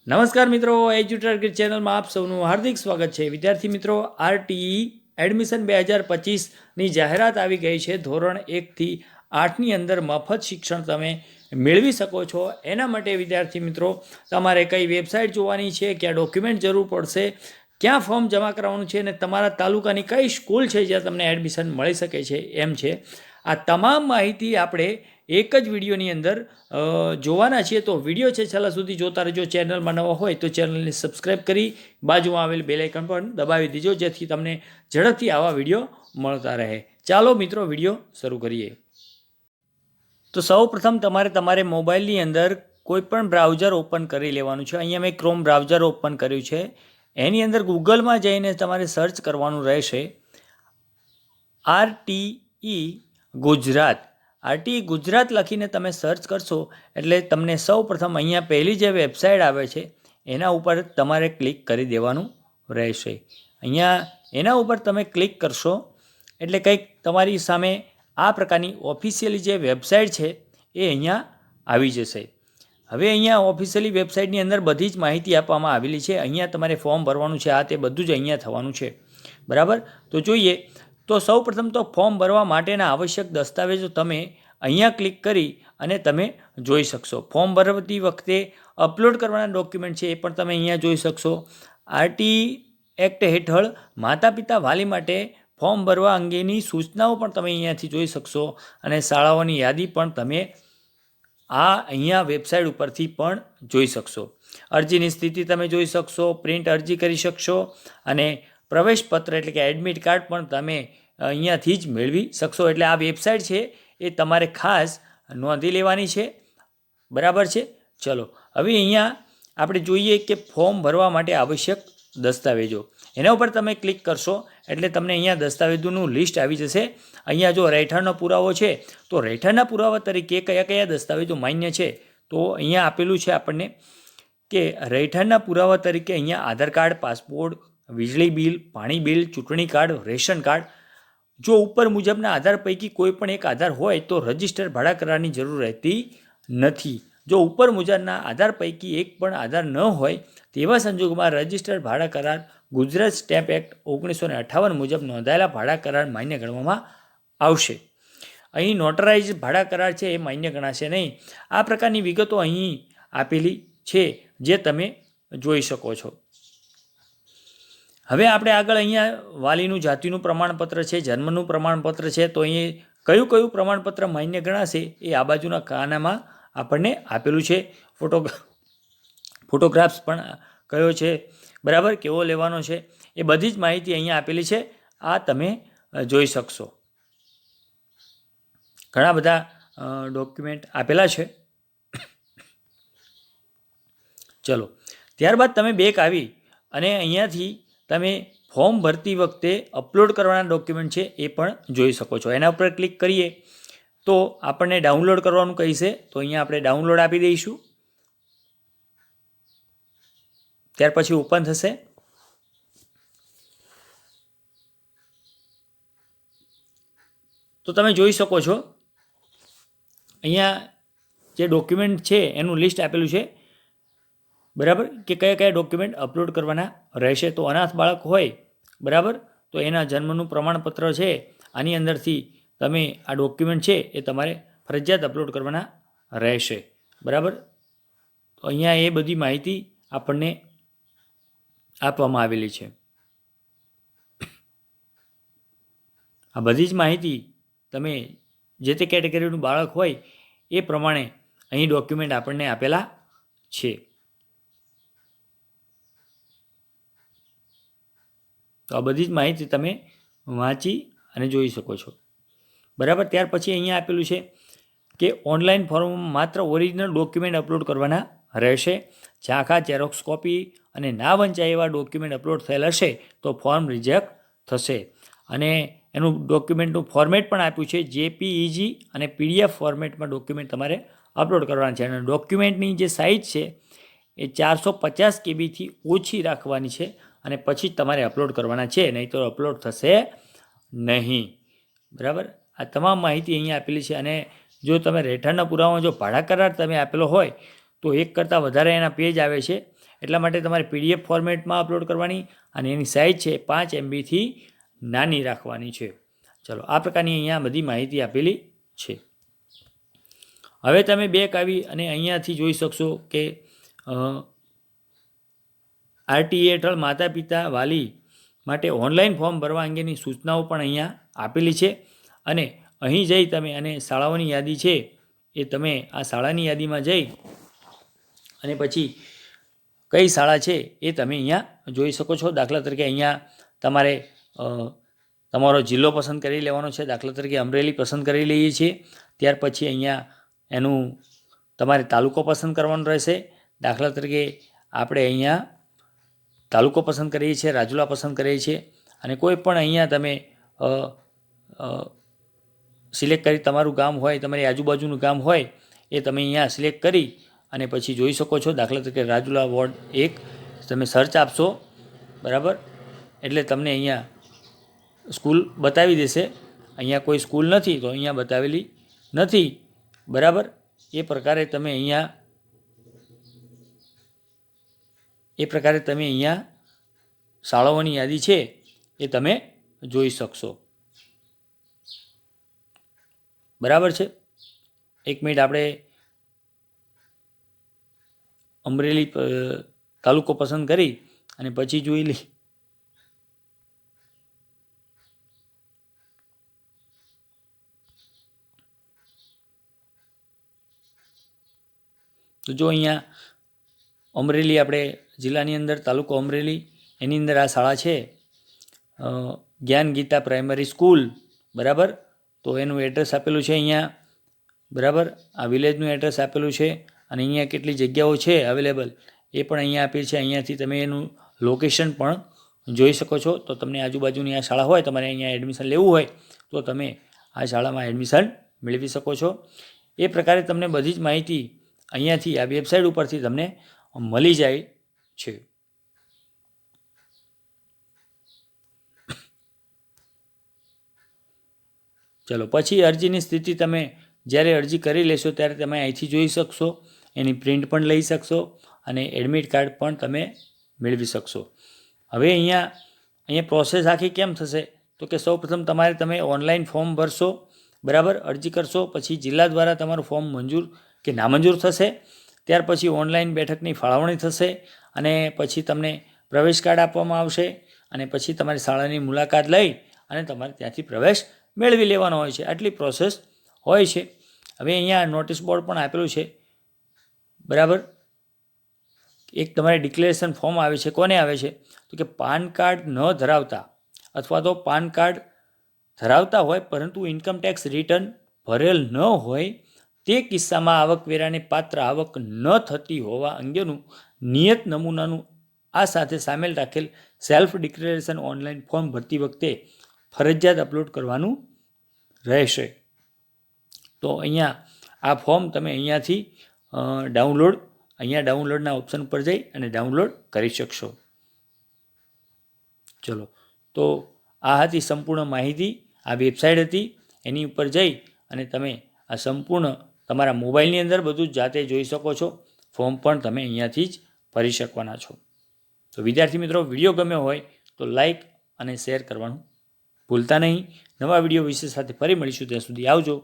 નમસ્કાર મિત્રો, એજ્યુટાર્ગેટ ચેનલમાં આપ સૌનું હાર્દિક સ્વાગત છે. વિદ્યાર્થી મિત્રો, આરટીઈ એડમિશન 2025ની જાહેરાત આવી ગઈ છે. ધોરણ 1થી 8ની અંદર મફત શિક્ષણ તમે મેળવી શકો છો. એના માટે વિદ્યાર્થી મિત્રો તમારે કઈ વેબસાઇટ જોવાની છે, ક્યાં ડોક્યુમેન્ટ જરૂર પડશે, ક્યાં ફોર્મ જમા કરાવવાનું છે અને તમારા તાલુકાની કઈ સ્કૂલ છે જ્યાં તમને એડમિશન મળી શકે છે એમ છે. આ તમામ માહિતી આપણે એક જ વિડીયોની અંદર જોવાના છીએ. તો વિડીયો છે છેલ્લા સુધી જોતા રહેજો. ચેનલમાં નવા હોય તો ચેનલને સબસ્ક્રાઈબ કરી બાજુમાં આવેલ બેલ આઇકન પણ દબાવી દેજો, જેથી તમને ઝડપથી આવા વિડીયો મળતા રહે. ચાલો મિત્રો, વિડીયો શરૂ કરીએ. તો સૌ પ્રથમ તમારે મોબાઈલની અંદર કોઈ પણ બ્રાઉઝર ઓપન કરી લેવાનું છે. અહીંયા મેં ક્રોમ બ્રાઉઝર ઓપન કર્યું છે. એની અંદર ગૂગલમાં જઈને તમારે સર્ચ કરવાનું રહેશે આરટીઈ ગુજરાત. આરટીઈ ગુજરાત લખીને તમે સર્ચ કરશો એટલે તમને સૌ પ્રથમ અહીંયા પહેલી જે વેબસાઇટ આવે છે એના ઉપર તમારે ક્લિક કરી દેવાનું રહેશે. અહીંયા એના ઉપર તમે ક્લિક કરશો એટલે કંઈક તમારી સામે આ પ્રકારની ઓફિશિયલી જે વેબસાઇટ છે એ અહીંયા આવી જશે. હવે અહીંયા ઓફિશિયલી વેબસાઇટની અંદર બધી જ માહિતી આપવામાં આવેલી છે. અહીંયા તમારે ફોર્મ ભરવાનું છે, આ તે બધું જ અહીંયા થવાનું છે. બરાબર, તો જોઈએ. તો સૌ પ્રથમ તો ફોર્મ ભરવા માટેના આવશ્યક દસ્તાવેજો તમે અહીંયા ક્લિક કરી અને તમે જોઈ શકશો. ફોર્મ ભરતી વખતે અપલોડ કરવાના ડોક્યુમેન્ટ છે એ પણ તમે અહીંયા જોઈ શકશો. આરટીઈ એક્ટ હેઠળ માતા પિતા વાલી માટે ફોર્મ ભરવા અંગેની સૂચનાઓ પણ તમે અહીંયાથી જોઈ શકશો અને શાળાઓની યાદી પણ તમે અહીંયા વેબસાઇટ ઉપરથી પણ જોઈ શકશો. અરજીની સ્થિતિ તમે જોઈ શકશો, પ્રિન્ટ અરજી કરી શકશો અને પ્રવેશપત્ર એટલે કે એડમિટ કાર્ડ પણ તમે અહીંયાથી જ મેળવી શકશો. એટલે આ વેબસાઇટ છે એ તમારે ખાસ નોંધી લેવાની છે. બરાબર છે. ચલો, હવે અહીંયા આપણે જોઈએ કે ફોર્મ ભરવા માટે આવશ્યક દસ્તાવેજો. એના ઉપર તમે ક્લિક કરશો એટલે તમને અહીંયા દસ્તાવેજોનું લિસ્ટ આવી જશે. અહીંયા જો રહેઠાણનો પુરાવો છે તો રહેઠાણના પુરાવા તરીકે કયા કયા દસ્તાવેજો માન્ય છે તો અહીંયા આપેલું છે આપણને કે રહેઠાણના પુરાવા તરીકે અહીંયા આધાર કાર્ડ, પાસપોર્ટ, વીજળી બિલ, પાણી બિલ, ચૂંટણી કાર્ડ, રેશન કાર્ડ. જો ઉપર મુજબના આધાર પૈકી કોઈ પણ એક આધાર હોય તો રજિસ્ટર ભાડા કરારની જરૂર રહેતી નથી. જો ઉપર મુજબના આધાર પૈકી એક પણ આધાર ન હોય તેવા સંજોગોમાં રજિસ્ટર ભાડા કરાર ગુજરાત સ્ટેમ્પ એક્ટ 1958 મુજબ નોંધાયેલા ભાડા કરાર માન્ય ગણવામાં આવશે. અહીં નોટરાઇઝ ભાડા કરાર છે એ માન્ય ગણાશે નહીં. આ પ્રકારની વિગતો અહીં આપેલી છે જે તમે જોઈ શકો છો. હવે આપણે આગળ અહીંયા વાલીનું જાતિનું પ્રમાણપત્ર છે, જન્મનું પ્રમાણપત્ર છે. તો અહીં કયું કયું પ્રમાણપત્ર માન્ય ગણાશે એ આ બાજુના ખાનામાં આપણને આપેલું છે. ફોટોગ્રાફ્સ પણ કયો છે, બરાબર, કેવો લેવાનો છે, એ બધી જ માહિતી અહીંયા આપેલી છે. આ તમે જોઈ શકશો. ઘણા બધા ડોક્યુમેન્ટ આપેલા છે. ચલો, ત્યારબાદ તમે બેક આવી અને અહીંયાથી તમે ફોર્મ ભરતી વખતે અપલોડ કરવાના ડોક્યુમેન્ટ છે એ પણ જોઈ શકો છો. એના ઉપર ક્લિક કરીએ તો આપણને ડાઉનલોડ કરવાનું કહીશે. તો અહીંયા આપણે ડાઉનલોડ આપી દઈશું. ત્યાર પછી ઓપન થશે. તો તમે જોઈ શકો છો અહીંયા જે ડોક્યુમેન્ટ છે એનું લિસ્ટ આપેલું છે. બરાબર, કે કયા કયા ડોક્યુમેન્ટ અપલોડ કરવાના રહેશે. તો અનાથ બાળક હોય, બરાબર, તો એના જન્મનું પ્રમાણપત્ર છે. આની અંદરથી તમે આ ડોક્યુમેન્ટ છે એ તમારે ફરજિયાત અપલોડ કરવાના રહેશે. બરાબર, તો અહીંયા એ બધી માહિતી આપણને આપવામાં આવેલી છે. આ બધી જ માહિતી તમે જે તે કેટેગરીનું બાળક હોય એ પ્રમાણે અહીં ડોક્યુમેન્ટ આપણને આપેલા છે. તો આ બધી જ માહિતી તમે વાંચી અને જોઈ શકો છો. બરાબર, ત્યાર પછી અહીંયા આપેલું છે કે ઓનલાઈન ફોર્મમાં માત્ર ઓરિજિનલ ડોક્યુમેન્ટ અપલોડ કરવાના રહેશે. ઝાંખા, ઝેરોક્સ કોપી અને ના વંચાય એવા ડોક્યુમેન્ટ અપલોડ થયેલ હશે તો ફોર્મ રિજેક્ટ થશે. અને એનું ડોક્યુમેન્ટનું ફોર્મેટ પણ આપ્યું છે. જેપીઈજી અને પીડીએફ ફોર્મેટમાં ડોક્યુમેન્ટ તમારે અપલોડ કરવાના છે. અને ડોક્યુમેન્ટની જે સાઇઝ છે એ 450 કેબીથી ઓછી રાખવાની છે અને પછી તમારે અપલોડ કરવાના છે, નહીં તો અપલોડ થશે નહીં. બરાબર, આ તમામ માહિતી અહીંયા આપેલી છે. અને જો તમે રહેઠાણના પુરાવામાં જો ભાડા કરાર તમે આપેલો હોય તો એક કરતાં વધારે એના પેજ આવે છે. એટલા માટે તમારે PDF ફોર્મેટમાં અપલોડ કરવાની અને એની સાઇઝ છે 5 MBથી નાની રાખવાની છે. ચલો, આ પ્રકારની અહીંયા બધી માહિતી આપેલી છે. હવે તમે બેક આવી અને અહીંયાથી જોઈ શકશો કે RTA હેઠળ માતા પિતા વાલી માટે ઓનલાઈન ફોર્મ ભરવા અંગેની સૂચનાઓ પણ અહીંયા આપેલી છે. અને અહીં જઈ તમે અને શાળાઓની યાદી છે એ તમે આ શાળાની યાદીમાં જઈ અને પછી કઈ શાળા છે એ તમે અહીંયા જોઈ શકો છો. દાખલા તરીકે અહીંયા તમારે તમારો જિલ્લો પસંદ કરી લેવાનો છે. દાખલા તરીકે અમરેલી પસંદ કરી લઈએ છીએ. ત્યાર પછી અહીંયા એનું તમારે તાલુકો પસંદ કરવાનો રહેશે. દાખલા તરીકે આપણે અહીંયા તાલુકો પસંદ કરીએ છીએ, રાજુલા પસંદ કરીએ છીએ અને કોઈ પણ અહીંયા તમે સિલેક્ટ કરી તમારું ગામ હોય, તમારી આજુબાજુનું ગામ હોય એ તમે અહીંયા સિલેક્ટ કરી અને પછી જોઈ શકો છો. દાખલા તરીકે રાજુલા વોર્ડ 1 તમે સર્ચ આપશો, બરાબર, એટલે તમને અહીંયા સ્કૂલ બતાવી દેશે. અહીંયા કોઈ સ્કૂલ નથી તો અહીંયા બતાવેલી નથી, બરાબર. એ પ્રકારે તમે અહીંયા શાળાઓની યાદી છે એ તમે જોઈ શકશો, બરાબર છે. એક મિનિટ, આપણે અમરેલી તાલુકો પસંદ કરી અને પછી જોઈ લઈ. તો જો અહીંયા અમરેલી આપણે જિલ્લાની અંદર તાલુકો અમરેલી એની અંદર આ શાળા છે જ્ઞાન ગીતા પ્રાઇમરી સ્કૂલ, બરાબર. તો એનું એડ્રેસ આપેલું છે અહીંયા, બરાબર. આ વિલેજનું એડ્રેસ આપેલું છે અને અહીંયા કેટલી જગ્યાઓ છે અવેલેબલ એ પણ અહીંયા આપેલ છે. અહીંયાથી તમે એનું લોકેશન પણ જોઈ શકો છો. તો તમને આજુબાજુની આ શાળા હોય, તમારે અહીંયા એડમિશન લેવું હોય તો તમે આ શાળામાં એડમિશન મેળવી શકો છો. એ પ્રકારે તમને બધી જ માહિતી અહીંયાથી આ વેબસાઇટ ઉપરથી તમને મળી જાય છે. ચલો, પછી અરજીની સ્થિતિ તમે જ્યારે અરજી કરી લેશો ત્યારે તમે અહીંથી જોઈ શકશો, એની પ્રિન્ટ પણ લઈ શકશો અને એડમિટ કાર્ડ પણ તમે મેળવી શકશો. હવે અહીંયા પ્રોસેસ આખી કેમ થશે તો કે સૌપ્રથમ તમે ઓનલાઈન ફોર્મ ભરશો, બરાબર, અરજી કરશો. પછી જિલ્લા દ્વારા તમારું ફોર્મ મંજૂર કે નામંજૂર થશે. ત્યાર પછી ઓનલાઈન બેઠકની ફાળવણી થશે અને પછી તમને પ્રવેશ કાર્ડ આપવામાં આવશે અને પછી તમારી શાળાની મુલાકાત લઈ અને તમારે ત્યાંથી પ્રવેશ મેળવી લેવાનો હોય છે. આટલી પ્રોસેસ હોય છે. હવે અહીંયા નોટિસ બોર્ડ પણ આપેલું છે, બરાબર. એક તમારે ડિક્લેરેશન ફોર્મ આવે છે. કોને આવે છે તો કે પાન કાર્ડ ન ધરાવતા અથવા તો પાન કાર્ડ ધરાવતા હોય પરંતુ ઇન્કમ ટેક્સ રિટર્ન ભરેલ ન હોય તે કિસ્સામાં આવકવેરાને પાત્ર આવક ન થતી હોવા અંગેનું નિયત નમૂનાનું આ સાથે સામેલ રાખેલ સેલ્ફ ડિક્લેરેશન ઓનલાઈન ફોર્મ ભરતી વખતે ફરજિયાત અપલોડ કરવાનું રહેશે. તો અહીંયા આ ફોર્મ તમે અહીંયાથી ડાઉનલોડના ઓપ્શન ઉપર જઈ અને ડાઉનલોડ કરી શકશો. ચલો, તો આ હતી સંપૂર્ણ માહિતી. આ વેબસાઇટ હતી, એની ઉપર જઈ અને તમે આ સંપૂર્ણ તમારા મોબાઈલની અંદર બધું જ જાતે જોઈ શકો છો. ફોર્મ પણ તમે અહીંયાથી જ ભરી શકવાના છો. તો વિદ્યાર્થી મિત્રો, વિડીયો ગમ્યો હોય તો લાઈક અને શેર કરવાનું ભૂલતા નહીં. નવા વિડીયો વિશે સાથે ફરી મળીશું. ત્યાં સુધી આવજો.